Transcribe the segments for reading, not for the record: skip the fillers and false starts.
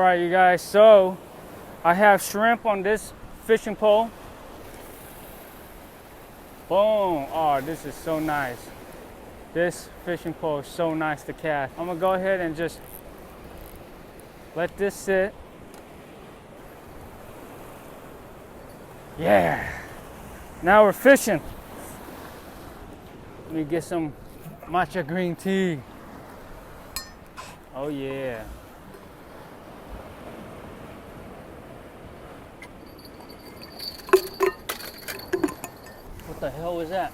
right, you guys, so I have shrimp on this fishing pole. Boom. Oh, this is so nice. This fishing pole is so nice to cast. I'm gonna go ahead and just let this sit. Yeah. Now we're fishing. Let me get some matcha green tea. Oh yeah. What the hell was that?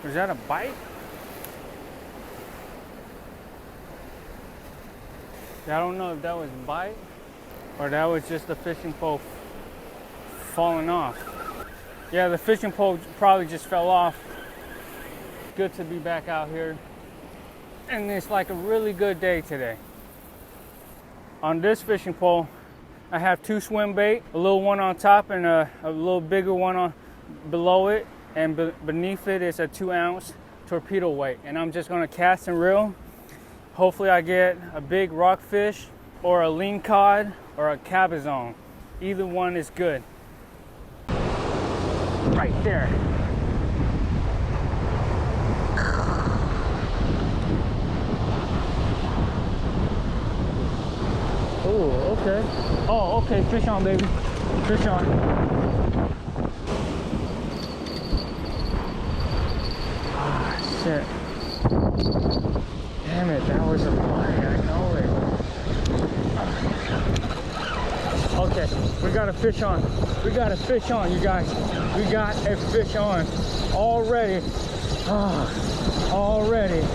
Was that a bite? I don't know if that was a bite or that was just the fishing pole falling off. Yeah, the fishing pole probably just fell off. Good to be back out here. And it's like a really good day today. On this fishing pole, I have 2 swim bait, a little one on top and a little bigger one on below it. And beneath it is a 2-ounce torpedo weight. And I'm just gonna cast and reel. Hopefully I get a big rockfish or a lean cod or a cabezon. Either one is good. Right there. Oh, okay. Oh, okay, fish on, baby. Fish on. Ah, shit. Damn it, that was a bite, I know it. Okay, we got a fish on. We got a fish on, you guys. We got a fish on. Already. Ah, already.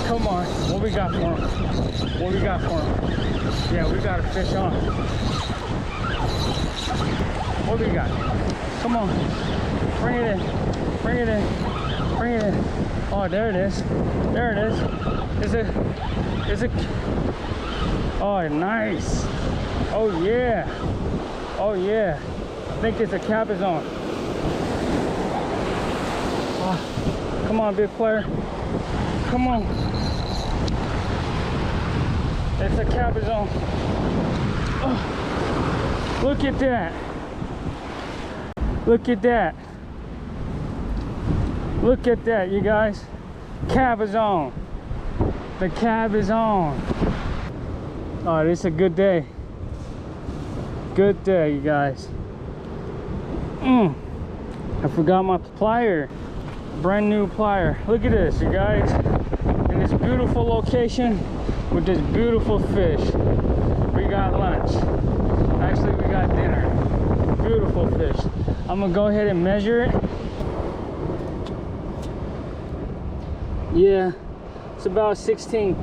Come on, what we got for him? What we got for him? Yeah, we got a fish on. What we got? Come on, bring it in. Bring it in. Bring it in. Oh, there it is. There it is. Is it? Oh, nice. Oh, yeah. Oh, yeah. I think it's a cabezon. Oh, come on, big player. Come on. It's a cabezon. Oh, look at that. Look at that. Look at that, you guys. Cabezon. The cab is on. Oh, this is a good day. Good day, you guys. I forgot my plier. Brand new plier. Look at this, you guys. In this beautiful location with this beautiful fish. We got lunch. Actually, we got dinner. Beautiful fish. I'm gonna go ahead and measure it. Yeah, it's about 16.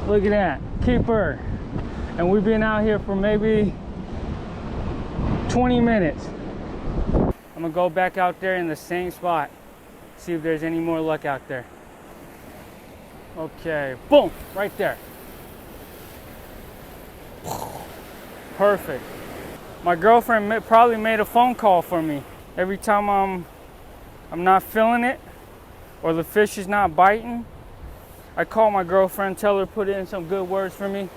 Look at that, keeper. And we've been out here for maybe 20 minutes. I'm gonna go back out there in the same spot, see if there's any more luck out there. Okay, boom, right there. Perfect. My girlfriend probably made a phone call for me. Every time I'm not feeling it, or the fish is not biting, I call my girlfriend, tell her put in some good words for me,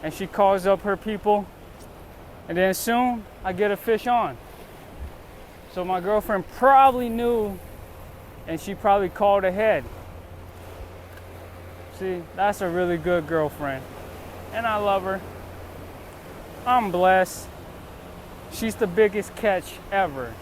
and she calls up her people, and then soon I get a fish on. So my girlfriend probably knew, and she probably called ahead. See, that's a really good girlfriend, and I love her. I'm blessed. She's the biggest catch ever.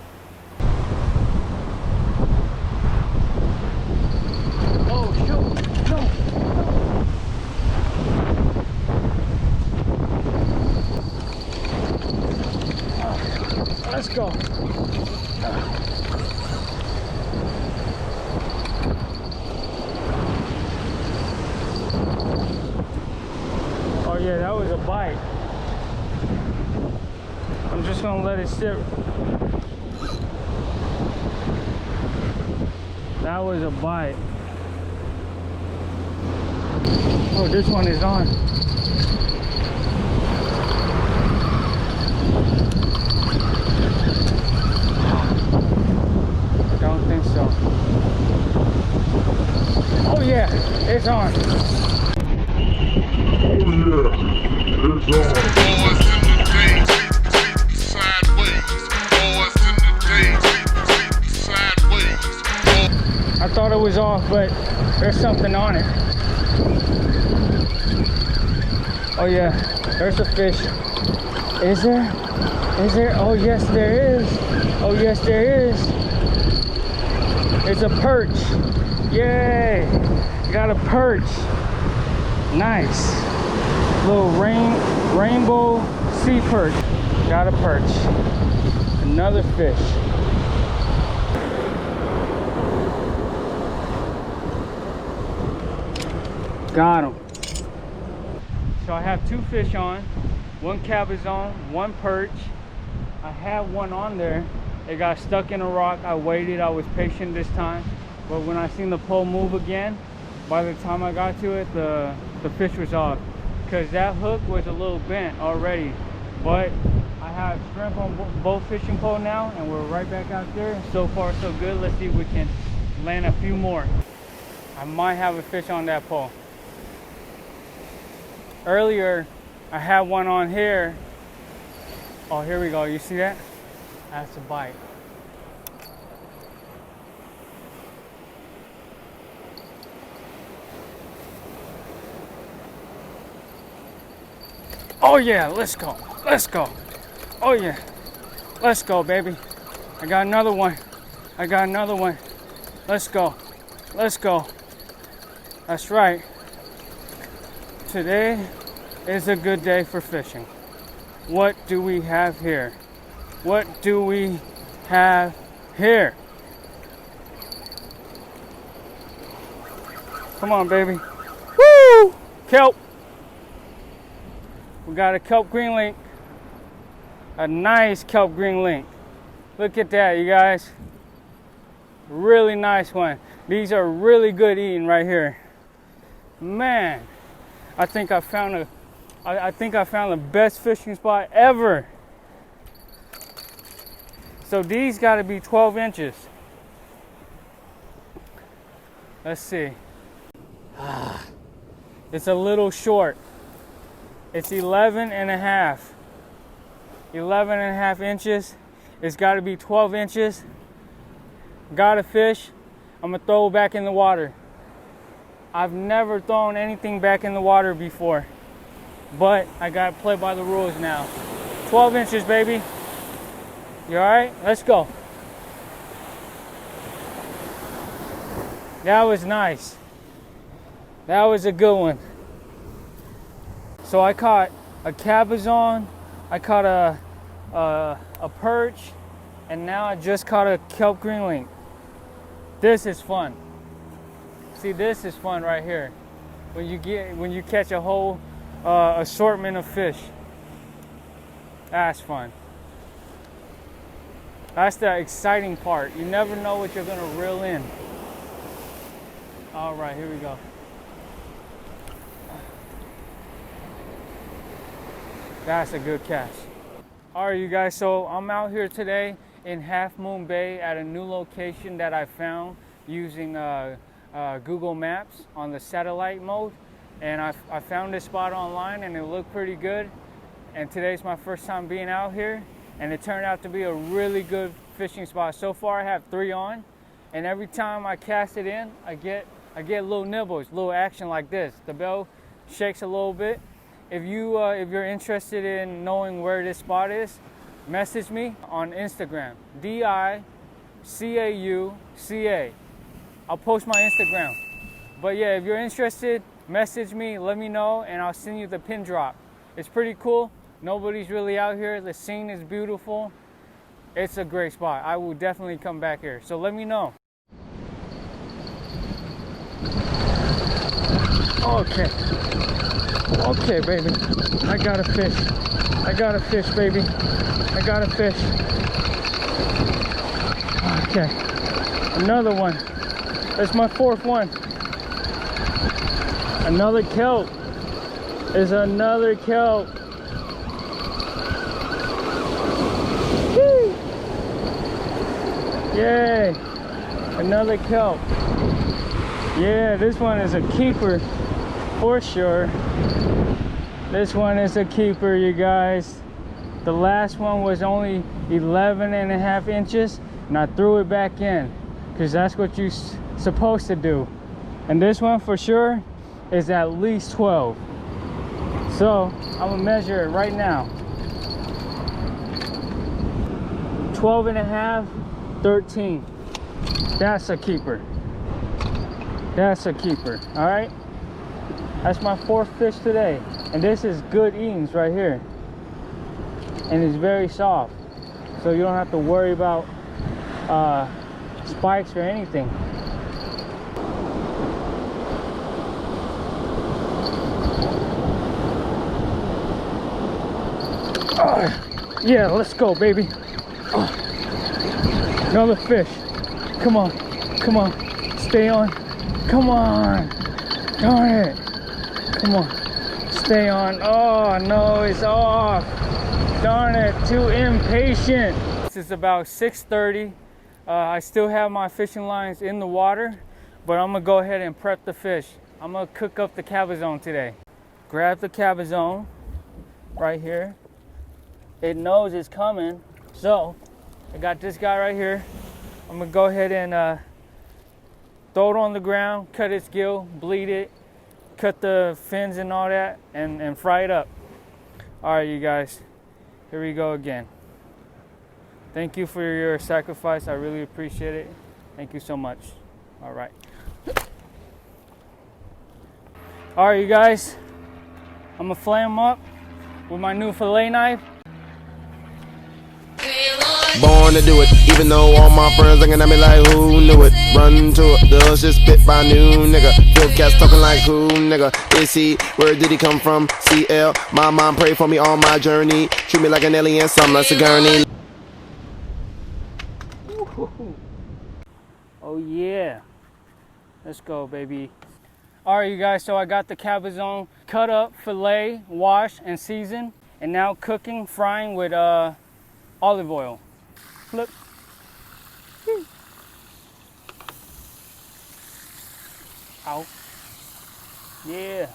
Let's go. Oh yeah, that was a bite. I'm just gonna let it sit. That was a bite. Oh, this one is on. Don't think so. Oh yeah. It's on. I thought it was off, but there's something on it. Oh yeah, there's a fish. Is there? Is there? Oh yes, there is. Oh yes, there is. It's a perch. Yay! Got a perch. Nice. Little rainbow sea perch. Got a perch. Another fish. Got him. So I have two fish on. One cabezon, one perch. I had one on there. It got stuck in a rock. I waited. I was patient this time. But when I seen the pole move again, by the time I got to it, the fish was off. Because that hook was a little bent already. But I have shrimp on both fishing pole now, and we're right back out there. So far, so good. Let's see if we can land a few more. I might have a fish on that pole. Earlier, I had one on here. Oh, here we go. You see that? That's a bite. Oh yeah, let's go. Let's go. Oh yeah. Let's go, baby. I got another one. I got another one. Let's go. Let's go. That's right. Today is a good day for fishing. What do we have here? What do we have here? Come on, baby. Woo! Kelp. We got a kelp green link. A nice kelp green link. Look at that, you guys. Really nice one. These are really good eating right here. Man, I think I found the best fishing spot ever. So these got to be 12 inches. Let's see. It's a little short. It's 11 and a half. 11 and a half inches. It's got to be 12 inches. Got a fish. I'm going to throw it back in the water. I've never thrown anything back in the water before. But I got to play by the rules now. 12 inches, baby. You all right? Let's go. That was nice. That was a good one. So I caught a cabezon, I caught a perch, and now I just caught a kelp green link. This is fun. See, this is fun right here. When you catch a whole assortment of fish. That's fun. That's the exciting part. You never know what you're gonna reel in. All right, here we go. That's a good catch. All right, you guys, so I'm out here today in Half Moon Bay at a new location that I found using Google Maps on the satellite mode. And I found this spot online and it looked pretty good. And today's my first time being out here. And it turned out to be a really good fishing spot. So far I have 3 on. And every time I cast it in, I get little nibbles, little action like this. The bell shakes a little bit. If you're interested in knowing where this spot is, message me on Instagram, DICAUCA. I'll post my Instagram. But yeah, if you're interested, message me, let me know, and I'll send you the pin drop. It's pretty cool. Nobody's really out here. The scene is beautiful. It's a great spot. I will definitely come back here. So let me know. Okay. Okay, baby. I got a fish. I got a fish, baby. I got a fish. Okay. Another one. That's my 4th one. Another kelp. There's another kelp. Woo! Yay. Another kelp. Yeah, this one is a keeper for sure. This one is a keeper, you guys. The last one was only 11.5 inches, and I threw it back in because that's what you're supposed to do. And this one for sure is at least 12. So I'm gonna measure it right now. 12.5, 13. That's a keeper. That's a keeper. All right. That's my 4th fish today, and this is good eatings right here. And it's very soft, so you don't have to worry about spikes or anything. Yeah, let's go, baby. Another fish. Come on, come on, stay on. Come on, darn it. Come on, stay on. Oh no, it's off. Darn it, too impatient. This is about 6:30. I still have my fishing lines in the water, but I'm gonna go ahead and prep the fish. I'm gonna cook up the cabezon today. Grab the cabezon right here. It knows it's coming, so I got this guy right here. I'm gonna go ahead and throw it on the ground, cut its gill, bleed it, cut the fins and all that, and fry it up. All right, you guys. Here we go again. Thank you for your sacrifice. I really appreciate it. Thank you so much. All right. All right, you guys. I'm gonna flay them up with my new fillet knife. Born to do it, even though all my friends looking at me like who knew it. Run to it, the hood's just spit by new nigga. Phil cats talking like who nigga. Is he? Where did he come from? CL. My mom prayed for me on my journey. Treat me like an alien, something like Sigourney. Oh yeah. Let's go, baby. All right, you guys, so I got the cabezon cut up, fillet, washed, and seasoned, and now cooking, frying with olive oil. Flip. Out. Yeah.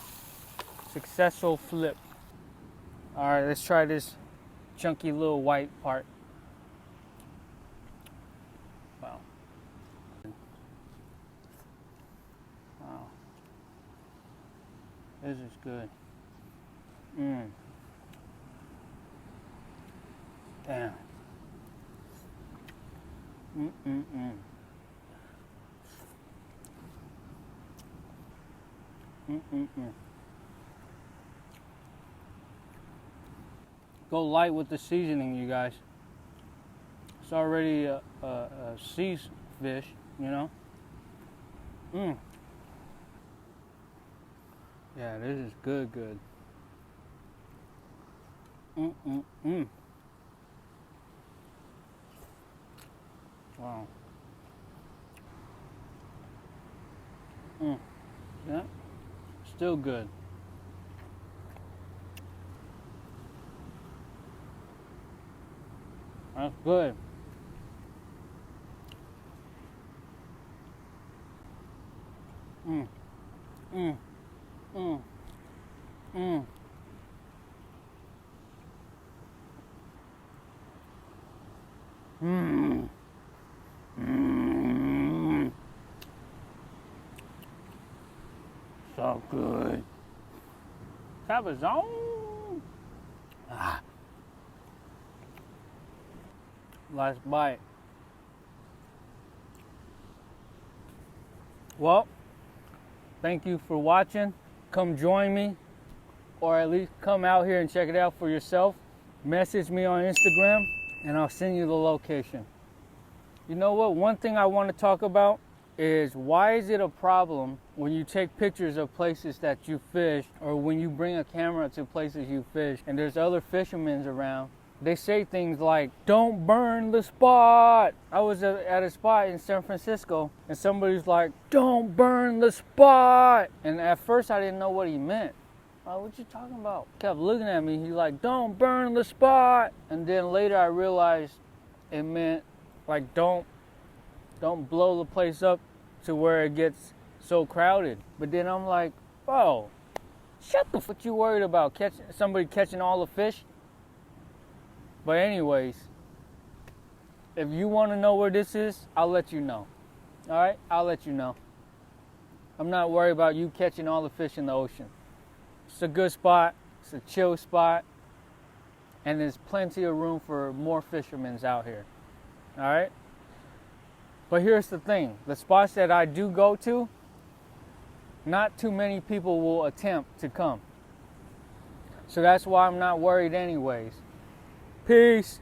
Successful flip. All right, let's try this chunky little white part. Wow. Wow. This is good. Damn. Go light with the seasoning, you guys. It's already a sea fish, you know. Yeah, this is good. Wow. Yeah, still good. That's good. So good. Cabezon. Last bite. Well, thank you for watching. Come join me, or at least come out here and check it out for yourself. Message me on Instagram and I'll send you the location. You know what? One thing I want to talk about is, why is it a problem when you take pictures of places that you fish, or when you bring a camera to places you fish and there's other fishermen around? They say things like, don't burn the spot. I was at a spot in San Francisco and somebody's like, don't burn the spot. And at first I didn't know what he meant. Like, what you talking about? Kept looking at me. He's like, don't burn the spot. And then later I realized it meant like, don't blow the place up to where it gets so crowded. But then I'm like, bro, shut the f***. What you worried about? Somebody catching all the fish? But anyways, if you want to know where this is, I'll let you know. Alright? I'll let you know. I'm not worried about you catching all the fish in the ocean. It's a good spot. It's a chill spot. And there's plenty of room for more fishermen out here. Alright? But here's the thing. The spots that I do go to, not too many people will attempt to come. So that's why I'm not worried anyways. Peace.